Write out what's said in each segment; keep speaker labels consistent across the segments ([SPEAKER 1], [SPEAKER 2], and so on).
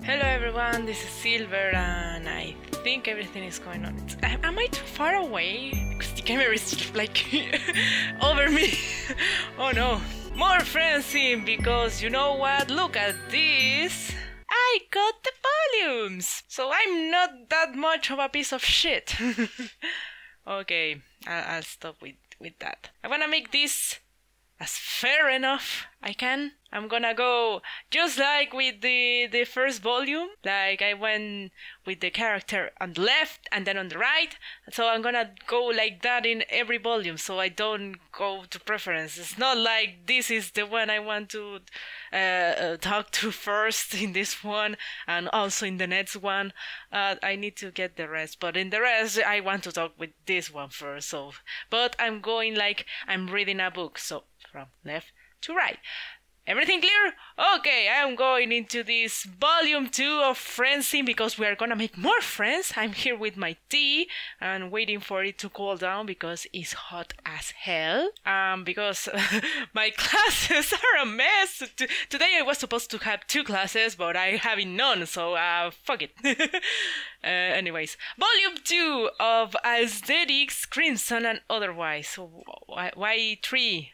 [SPEAKER 1] Hello everyone, this is Silver and I think everything is going on. Am I too far away? Because the camera is like over me. Oh no. More Friendsim, because you know what? Look at this. I got the volumes. So I'm not that much of a piece of shit. Okay, I'll stop with that. I wanna make this as fair enough I can. I'm gonna go just like with the first volume. Like I went with the character on the left and then on the right. So I'm gonna go like that in every volume so I don't go to preference. It's not like this is the one I want to talk to first in this one and also in the next one. I need to get the rest. But in the rest I want to talk with this one first. So, but I'm going like I'm reading a book. So from left to right. Everything clear? Okay, I'm going into this volume 2 of Friendsim because we are gonna make more friends. I'm here with my tea and waiting for it to cool down because it's hot as hell. Because my classes are a mess. Today I was supposed to have 2 classes, but I having none, so fuck it. Anyways, volume 2 of Aesthetics, Crimson and Otherwise. So why 3?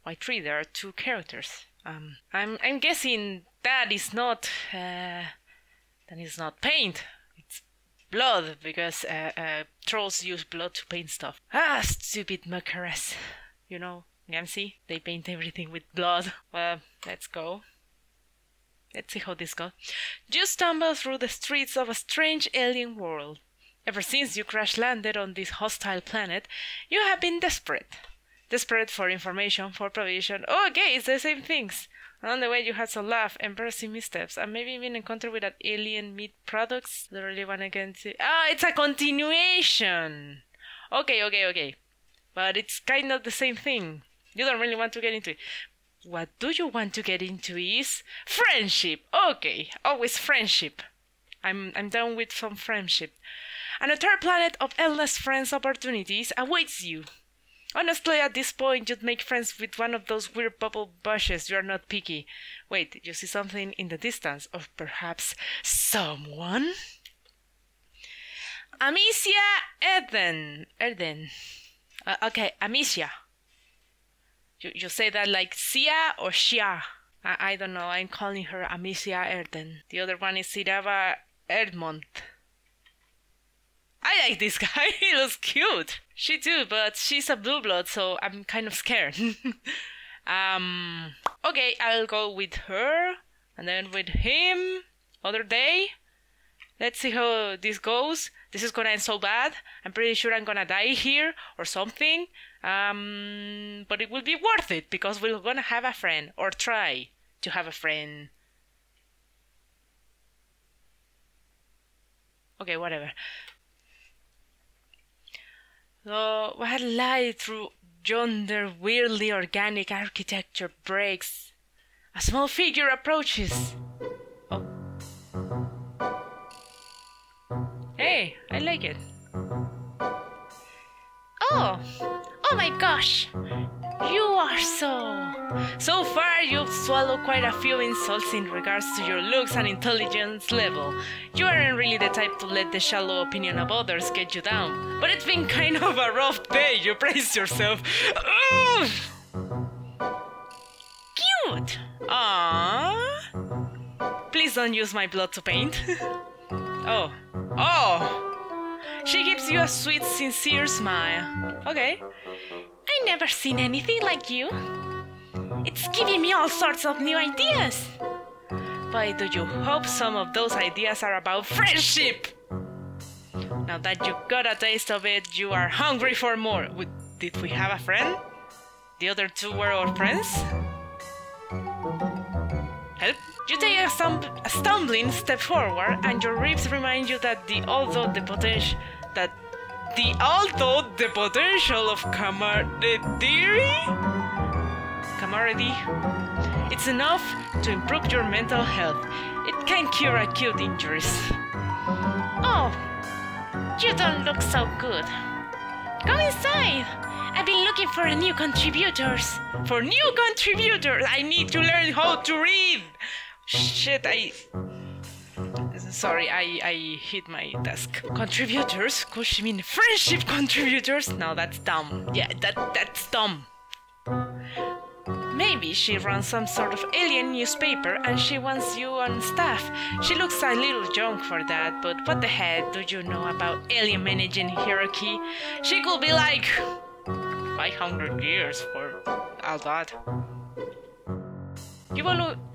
[SPEAKER 1] Why 3? There are 2 characters. I'm guessing that is not paint. It's blood because trolls use blood to paint stuff. Stupid muckers. You know, Nancy. They paint everything with blood. Well, let's go. Let's see how this goes. You stumble through the streets of a strange alien world. Ever since you crash landed on this hostile planet, you have been desperate. Desperate for information, for provision. Oh, okay, it's the same things. Along the way, you had some laugh, embarrassing missteps, and maybe even encountered with alien meat products. Don't really want to get into. It's a continuation. Okay. But it's kind of the same thing. You don't really want to get into it. What do you want to get into is friendship. Okay, always friendship. I'm down with some friendship. And a third planet of endless friends opportunities awaits you. Honestly, at this point, you'd make friends with one of those weird bubble bushes. You're not picky. Wait, you see something in the distance? Or perhaps someone? Amicia Erden. Okay, Amicia. You say that like Sia or Shia? I don't know. I'm calling her Amicia Erden. The other one is Sirava Erdmont. I like this guy, he looks cute. She too, but she's a blue blood, so I'm kind of scared. Okay, I'll go with her, and then with him, other day. Let's see how this goes. This is gonna end so bad. I'm pretty sure I'm gonna die here, or something. But it will be worth it, because we're gonna have a friend, or try to have a friend. Okay, whatever. So, what light through yonder weirdly organic architecture breaks? A small figure approaches. Oh. Hey, I like it. Oh my gosh! You are so far you've swallowed quite a few insults in regards to your looks and intelligence level. You aren't really the type to let the shallow opinion of others get you down. But it's been kind of a rough day, you praise yourself. Ugh. Cute! Aww. Please don't use my blood to paint. Oh. She gives you a sweet, sincere smile. Okay. I never seen anything like you. It's giving me all sorts of new ideas. Why do you hope some of those ideas are about friendship? Now that you got a taste of it, you are hungry for more. Did we have a friend? The other 2 were our friends? Help? You take a stumbling step forward, and your ribs remind you that although the potential of camaraderie, it's enough to improve your mental health. It can cure acute injuries. Oh, you don't look so good. Come inside. I've been looking for new contributors. For new contributors, I need to learn how to read. Shit, Sorry, I hit my desk. Contributors? Could she mean friendship contributors? No, that's dumb. Yeah, that's dumb. Maybe she runs some sort of alien newspaper and she wants you on staff. She looks a little young for that, but what the hell do you know about alien managing hierarchy? She could be like 500 years for all that. You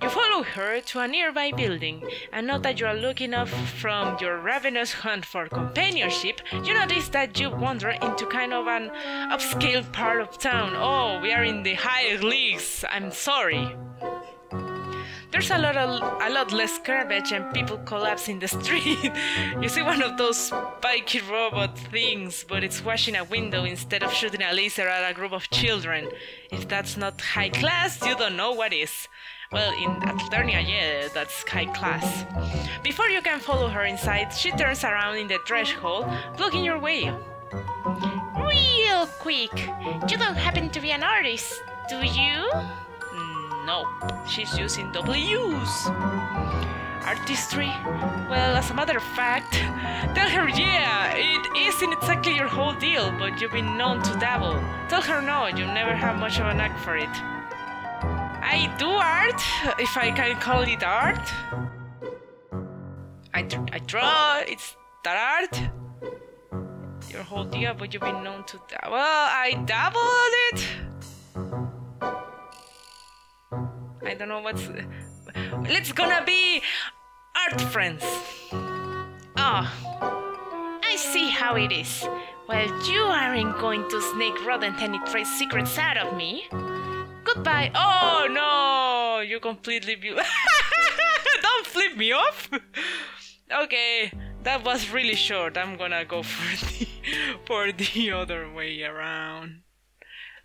[SPEAKER 1] follow her to a nearby building, and now that you are looking up from your ravenous hunt for companionship, you notice that you wander into kind of an upscale part of town. Oh, we are in the higher leagues. I'm sorry. There's a lot less garbage and people collapse in the street. You see one of those spiky robot things, but it's washing a window instead of shooting a laser at a group of children. If that's not high class, you don't know what is. Well, in Atlurnia, yeah, that's high class. Before you can follow her inside, she turns around in the threshold, blocking your way. Real quick, you don't happen to be an artist, do you? No, she's using W's. Artistry? Well, as a matter of fact, tell her yeah, it isn't exactly your whole deal, but you've been known to dabble. Tell her no, you never have much of a knack for it. I do art, if I can call it art. I draw, it's that art. Your whole deal, but you've been known to dabble. Well, I dabble on it. I don't know what's... Let's gonna be art friends. Oh, I see how it is. Well, you aren't going to snake rodent any trade secrets out of me. Goodbye. Oh no, you completely Don't flip me off. Okay, that was really short. I'm gonna go for the other way around.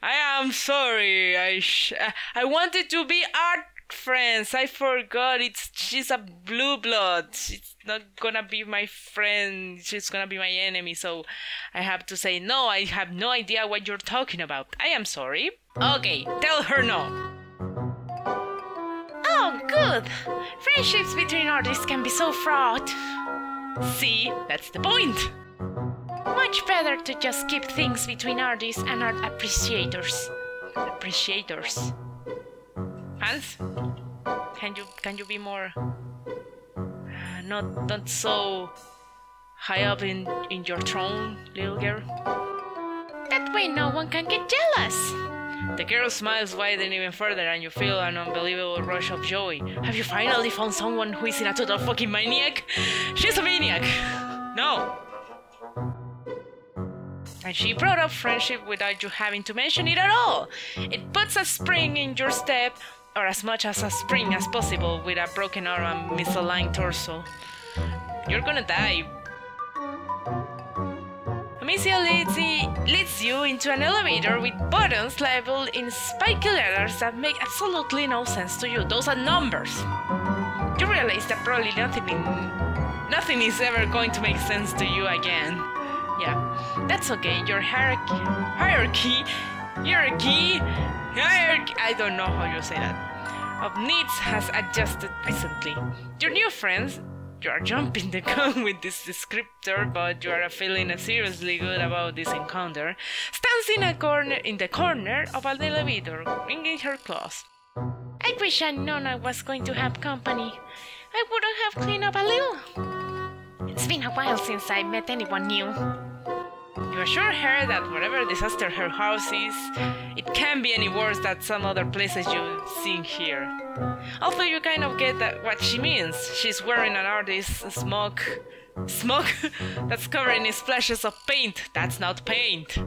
[SPEAKER 1] I am sorry. I wanted to be art friends. I forgot. She's a blue blood. She's not gonna be my friend. She's gonna be my enemy. So I have to say no. I have no idea what you're talking about. I am sorry. Okay, tell her no. Oh, good. Friendships between artists can be so fraught. See, that's the point. Much better to just keep things between artists and art appreciators. Appreciators. Hans? Can you be more not so high up in your throne, little girl? That way no one can get jealous. The girl smiles widen even further and you feel an unbelievable rush of joy. Have you finally found someone who isn't a total fucking maniac? She's a maniac! No! And she brought up friendship without you having to mention it at all. It puts a spring in your step, or as much as a spring as possible, with a broken arm and misaligned torso. You're gonna die. Amicia leads you into an elevator with buttons labeled in spiky letters that make absolutely no sense to you. Those are numbers. You realize that probably nothing is ever going to make sense to you again. Yeah, that's okay. Your hierarchy, I don't know how you say that, of needs has adjusted recently. Your new friends, you are jumping the gun with this descriptor, but you are feeling seriously good about this encounter, stands in the corner of an elevator, wringing her claws. I wish I'd known I was going to have company. I wouldn't have cleaned up a little. It's been a while since I met anyone new. You assure her that whatever disaster her house is, it can't be any worse than some other places you've seen here. Although you kind of get what she means. She's wearing an artist's smock that's covered in splashes of paint. That's not paint.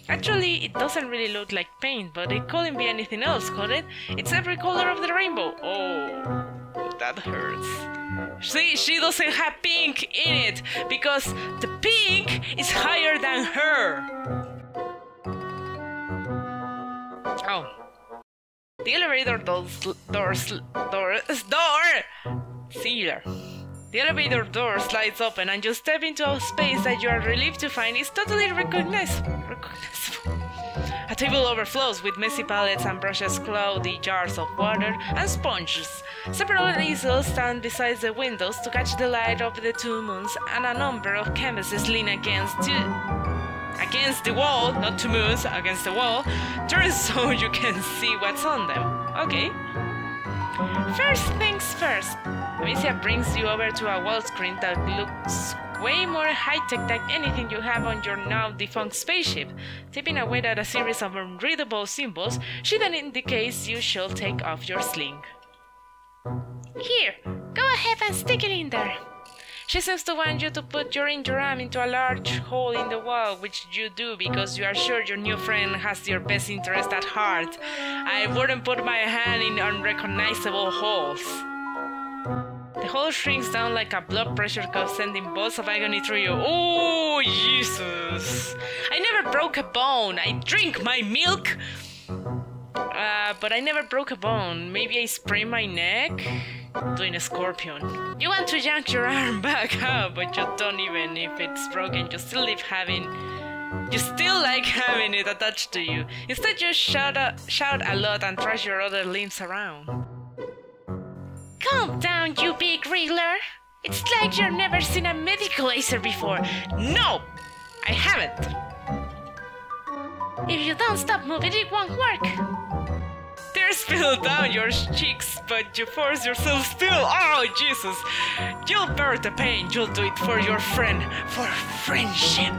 [SPEAKER 1] Actually, it doesn't really look like paint, but it couldn't be anything else, could it? It's every color of the rainbow. Oh, that hurts. See, she doesn't have pink in it, because the pink is higher than her. Oh. The elevator singular. The elevator door slides open and you step into a space that you are relieved to find is totally recognizable. table overflows with messy palettes and brushes, cloudy jars of water, and sponges. Several easels stand beside the windows to catch the light of the two moons, and a number of canvases lean against the wall, not two moons, against the wall, turn so you can see what's on them. Okay. First things first, Amicia brings you over to a wall screen that looks way more high-tech than anything you have on your now-defunct spaceship. Tipping away at a series of unreadable symbols, she then indicates you shall take off your sling. Here, go ahead and stick it in there. She seems to want you to put your injured arm into a large hole in the wall, which you do because you are sure your new friend has your best interest at heart. I wouldn't put my hand in unrecognizable holes. The hole shrinks down like a blood pressure cuff, sending bolts of agony through you. Oh, Jesus! I never broke a bone. I drink my milk. But I never broke a bone. Maybe I sprained my neck? Doing a scorpion. You want to yank your arm back out, but you don't. Even if it's broken, you still like having it attached to you. Instead, you shout a lot and trash your other limbs around. Calm down, you big wriggler. It's like you've never seen a medical laser before. No, I haven't. If you don't stop moving, it won't work. Tears spill down your cheeks, but you force yourself still. Oh, Jesus! You'll bear the pain. You'll do it for your friend, for friendship.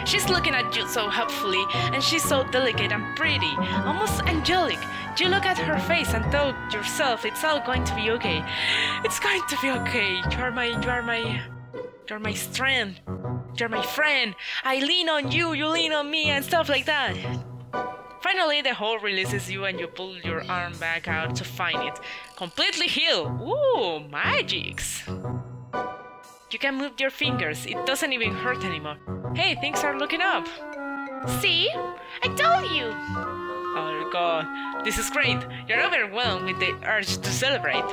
[SPEAKER 1] She's looking at you so hopefully, and she's so delicate and pretty, almost angelic. You look at her face and tell yourself it's all going to be okay. It's going to be okay. You're my strength. You're my friend. I lean on you, you lean on me, and stuff like that. Finally, the hole releases you and you pull your arm back out to find it. Completely healed. Ooh, magics. You can move your fingers. It doesn't even hurt anymore. Hey, things are looking up. See? I told you. Oh God, this is great. You're overwhelmed with the urge to celebrate.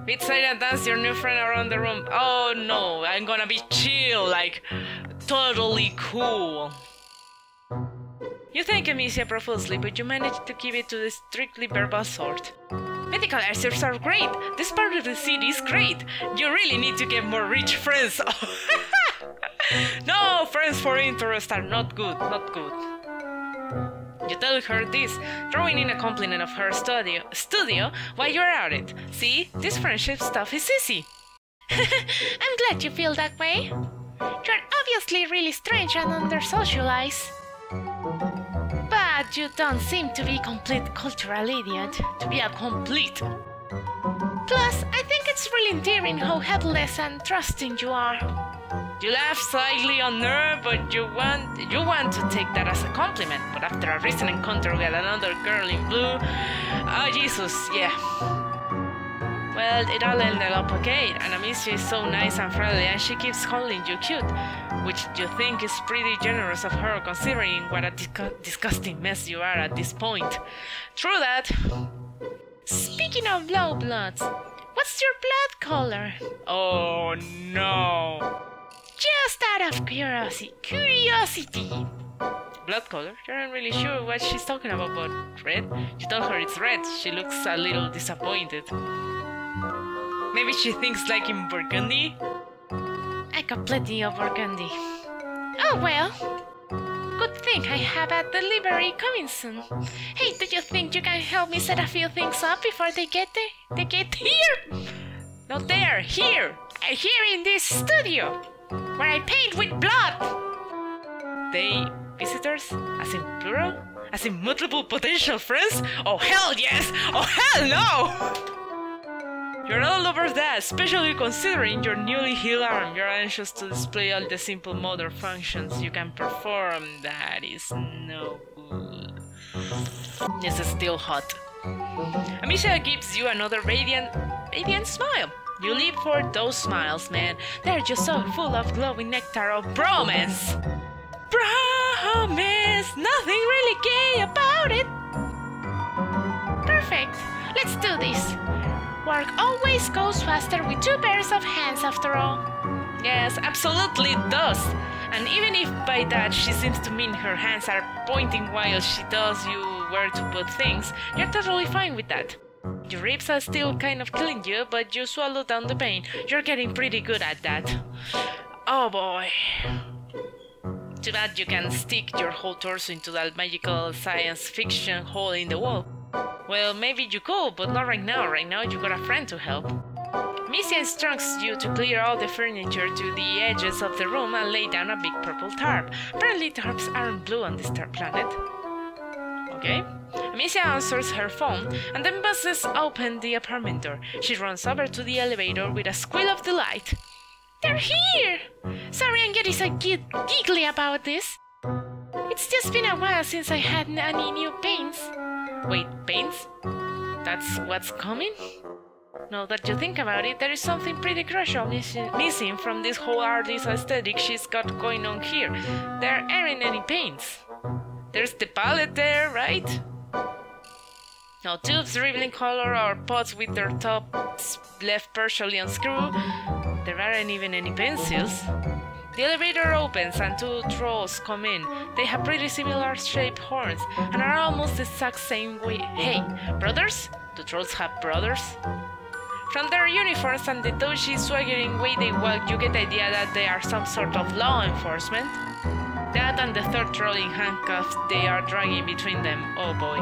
[SPEAKER 1] Beat side and dance your new friend around the room. Oh no, I'm gonna be chill, like totally cool. You thank Amicia profusely, but you manage to keep it to the strictly verbal sort. Medical lasers are great. This part of the city is great. You really need to get more rich friends. No, friends for interest are not good, not good. You tell her this, throwing in a compliment of her studio while you're at it. See, this friendship stuff is easy. I'm glad you feel that way. You're obviously really strange and under-socialized. But you don't seem to be a complete cultural idiot, to be a complete. Plus, I think it's really endearing how helpless and trusting you are. You laugh slightly on her, but you want to take that as a compliment. But after a recent encounter with another girl in blue, oh Jesus, yeah. Well, it all ended up okay, and Amicia is so nice and friendly, and she keeps calling you cute, which you think is pretty generous of her considering what a disgusting mess you are at this point. True that. Speaking of low bloods, what's your blood color? Oh no. Just out of curiosity. Blood color? You're not really sure what she's talking about, but red? You tell her it's red. She looks a little disappointed. Maybe she thinks like in burgundy? I got plenty of burgundy. Oh well. Good thing I have a delivery coming soon. Hey, do you think you can help me set a few things up before they get there? They get here! Not there, here! Here in this studio! Where I paint with blood! They visitors? As in plural? As in multiple potential friends? Oh hell yes! Oh hell no! You're all over that, especially considering your newly healed arm. You're anxious to display all the simple motor functions you can perform. That is no good. This is still hot. Amicia gives you another radiant smile. You live for those smiles, man. They're just so full of glowing nectar of bromance. Bromance! Nothing really gay about it. Perfect. Let's do this. Work always goes faster with two pairs of hands, after all. Yes, absolutely it does. And even if by that she seems to mean her hands are pointing while she tells you where to put things, you're totally fine with that. Your ribs are still kind of killing you, but you swallow down the pain. You're getting pretty good at that. Oh boy. Too bad you can stick your whole torso into that magical science fiction hole in the wall. Well, maybe you could, but not right now. Right now you got a friend to help. Misia instructs you to clear all the furniture to the edges of the room and lay down a big purple tarp. Apparently tarps aren't blue on this planet. Okay. Misia answers her phone and then buzzes open the apartment door. She runs over to the elevator with a squeal of delight. They're here! Sorry I'm getting so giggly about this. It's just been a while since I had any new paints. Wait, paints? That's what's coming? Now that you think about it, there is something pretty crucial missing from this whole artist aesthetic she's got going on here. There aren't any paints. There's the palette there, right? No tubes revealing color or pots with their tops left partially unscrewed. There aren't even any pencils. The elevator opens and two trolls come in. They have pretty similar shaped horns and are almost the exact same way. Hey, brothers? Do trolls have brothers? From their uniforms and the dodgy, swaggering way they walk, you get the idea that they are some sort of law enforcement. That and the third troll in handcuffs they are dragging between them. Oh boy.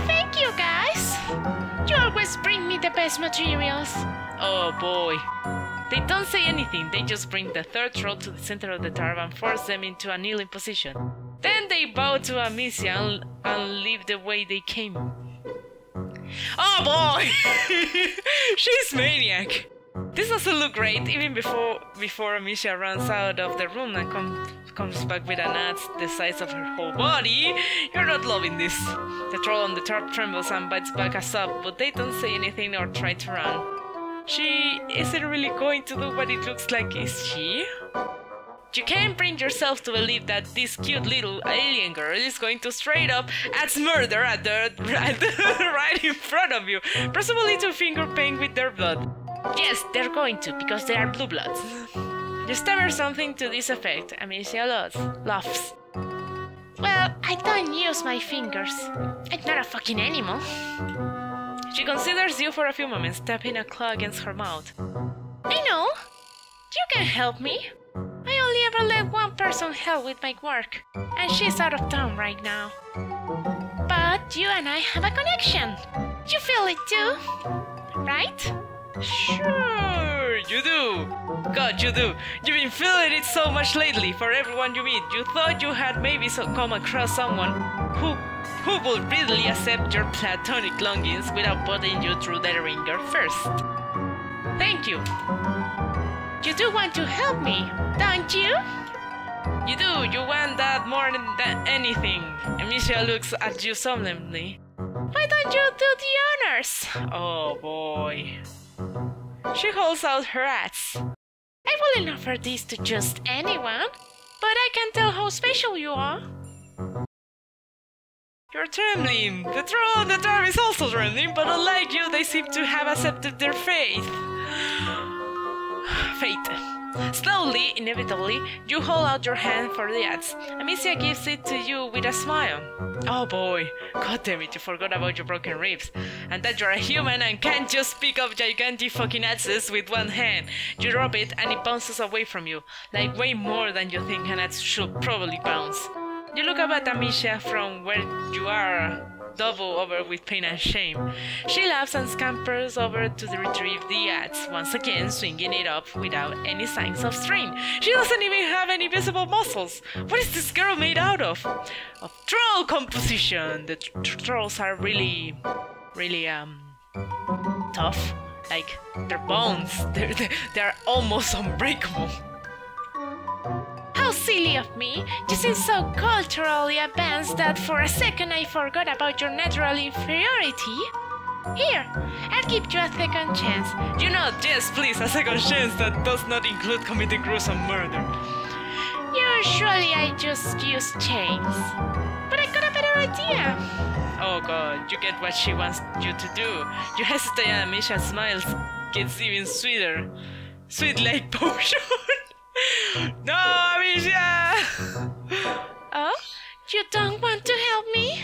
[SPEAKER 1] Thank you, guys! You always bring me the best materials. Oh boy. They don't say anything, they just bring the third troll to the center of the tarp and force them into a kneeling position. Then they bow to Amicia and leave the way they came. Oh boy! She's Maniac! This doesn't look great, even before Amicia runs out of the room and comes back with an axe the size of her whole body. You're not loving this. The troll on the tarp trembles and bites back a sob, but they don't say anything or try to run. She isn't really going to do what it looks like, is she? You can't bring yourself to believe that this cute little alien girl is going to straight up axe murder at right in front of you, presumably to finger paint with their blood. Yes, they're going to, because they are blue bloods. You stammer something to this effect. Amicia laughs. Well, I don't use my fingers. I'm not a fucking animal. She considers you for a few moments, tapping a claw against her mouth. I know. You can help me. I only ever let one person help with my work, and she's out of town right now. But you and I have a connection. You feel it too, right? Sure, you do. God, you do. You've been feeling it so much lately for everyone you meet. You thought you had maybe come across someone who would readily accept your platonic longings without putting you through the ringer first. Thank you. You do want to help me, don't you? You do. You want that more than anything. Amicia looks at you solemnly. Why don't you do the honors? Oh boy. She holds out her axe. I wouldn't offer this to just anyone, but I can tell how special you are. You're trembling. The troll on the tarp is also trembling, but unlike you, they seem to have accepted their fate. Slowly, inevitably, you hold out your hand for the axe. Amicia gives it to you with a smile. Oh boy, god damn it, you forgot about your broken ribs. And that you're a human and can't just pick up gigantic fucking axes with one hand. You drop it and it bounces away from you, like way more than you think an axe should probably bounce. You look up at Amicia from where you are, double over with pain and shame. She laughs and scampers over to retrieve the axe, once again swinging it up without any signs of strain. She doesn't even have any visible muscles. What is this girl made out of? Of troll composition. The trolls are really tough. Like, their bones, they're almost unbreakable. How silly of me! You seem so culturally advanced that for a second I forgot about your natural inferiority. Here, I'll give you a second chance. You know, yes, please, a second chance that does not include committing gruesome murder. Usually I just use chains. But I got a better idea. Oh god, you get what she wants you to do. You hesitate and Amicia smiles, gets even sweeter. Sweet like potion. No, Amicia! Oh? You don't want to help me?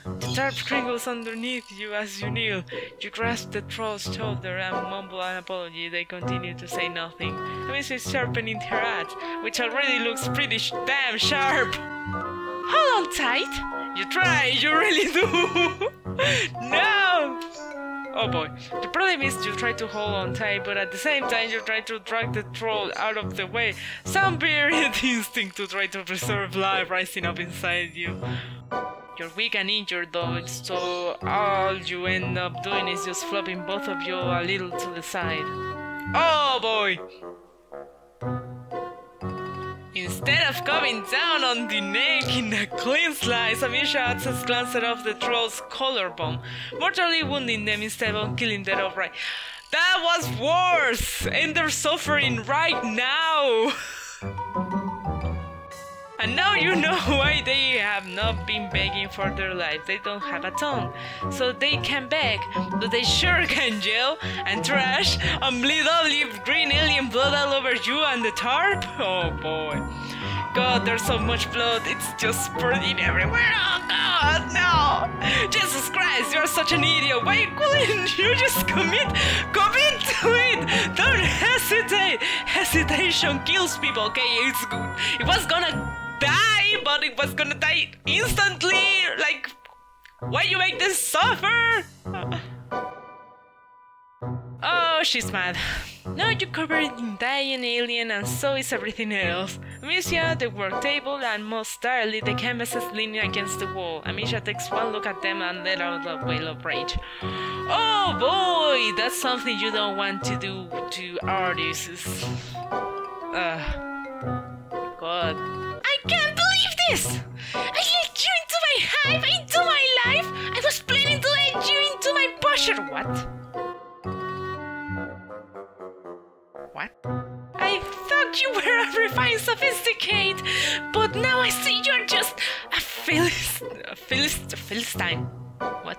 [SPEAKER 1] The tarp crinkles underneath you as you kneel. You grasp the troll's shoulder and mumble an apology. They continue to say nothing. Amicia is sharpening her axe, which already looks pretty damn sharp. Hold on tight! You try, you really do! No! Oh boy. The problem is you try to hold on tight, but at the same time you try to drag the troll out of the way. Some weird instinct to try to preserve life rising up inside you. You're weak and injured though, so all you end up doing is just flopping both of you a little to the side. Oh boy! Instead of coming down on the neck in a clean slice, Amicia has glanced off the troll's collarbone, mortally wounding them instead of killing them outright. That was worse! And they're suffering right now! And now you know why they have not been begging for their life. They don't have a tongue, so they can beg, but they sure can yell and trash and bleed olive green alien blood all over you and the tarp. Oh boy. God, there's so much blood, it's just spurting everywhere. Oh God, no! Jesus Christ, you're such an idiot. Why couldn't you just commit to it? Don't hesitate. Hesitation kills people, okay? It's good. It was gonna die, but it was gonna die instantly. Like, why you make this suffer? Oh, she's mad. Now you're covered in dying alien, and so is everything else. Amicia, the work table, and most entirely the canvases leaning against the wall. Amicia takes one look at them and let out a wail of rage. Oh boy, that's something you don't want to do to artists. God. I can't believe this! I let you into my hive, into my life! I was planning to let you into my pusher. What? What? I thought you were a refined sophisticate, but now I see you're just a Philistine. What?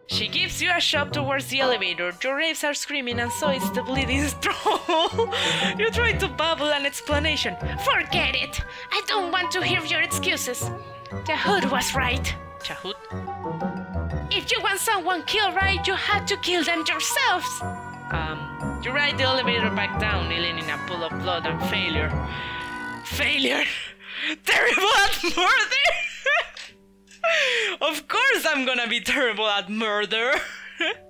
[SPEAKER 1] She gives you a shove towards the elevator. Your raves are screaming and so is the bleeding troll. You try to babble an explanation. Forget it! I don't want to hear your excuses. Jahud was right. Jahud? If you want someone killed right, you had to kill them yourselves. You ride the elevator back down, kneeling in a pool of blood and failure. Failure! Terrible at murder! Of course I'm gonna be terrible at murder!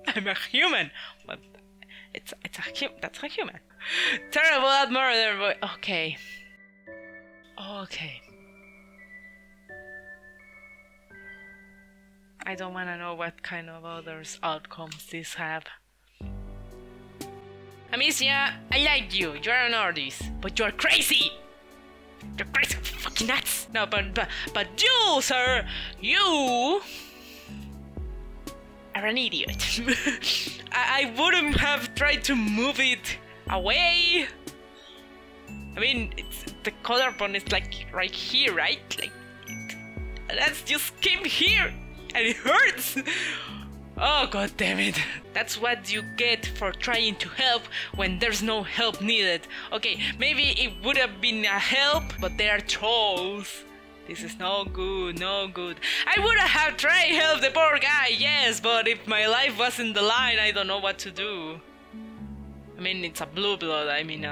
[SPEAKER 1] I'm a human! But that's a human. Terrible at murder, but okay. Okay. I don't wanna know what kind of other outcomes this have. Amicia, I like you. You're an artist, but you're crazy. You're crazy, fucking nuts. No, but you, sir, you are an idiot. I wouldn't have tried to move it away. I mean, the collarbone is like right here, right? Like, let's just keep here, and it hurts. Oh, god damn it. That's what you get for trying to help when there's no help needed. Okay, maybe it would have been a help, but they are trolls. This is no good, no good. I would have tried to help the poor guy, yes, but if my life was in the line, I don't know what to do. I mean, it's a blue blood, I mean,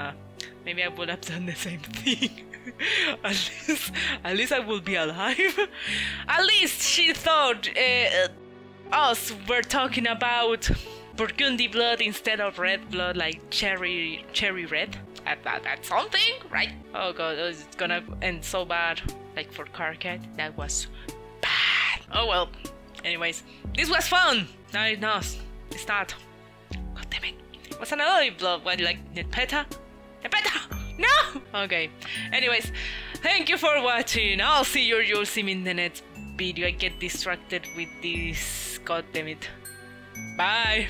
[SPEAKER 1] maybe I would have done the same thing. At least I will be alive. At least she thought, us were talking about burgundy blood instead of red blood, like cherry red. That's something, right? Oh god, it's gonna end so bad. Like for Carcat, that was bad. Oh well. Anyways, this was fun. No, it's not. God damn it. What's another blood? What, like Nepeta? Nepeta! No! Okay. Anyways, thank you for watching. I'll see you'll see me in the next video. I get distracted with this. God damn it. Bye.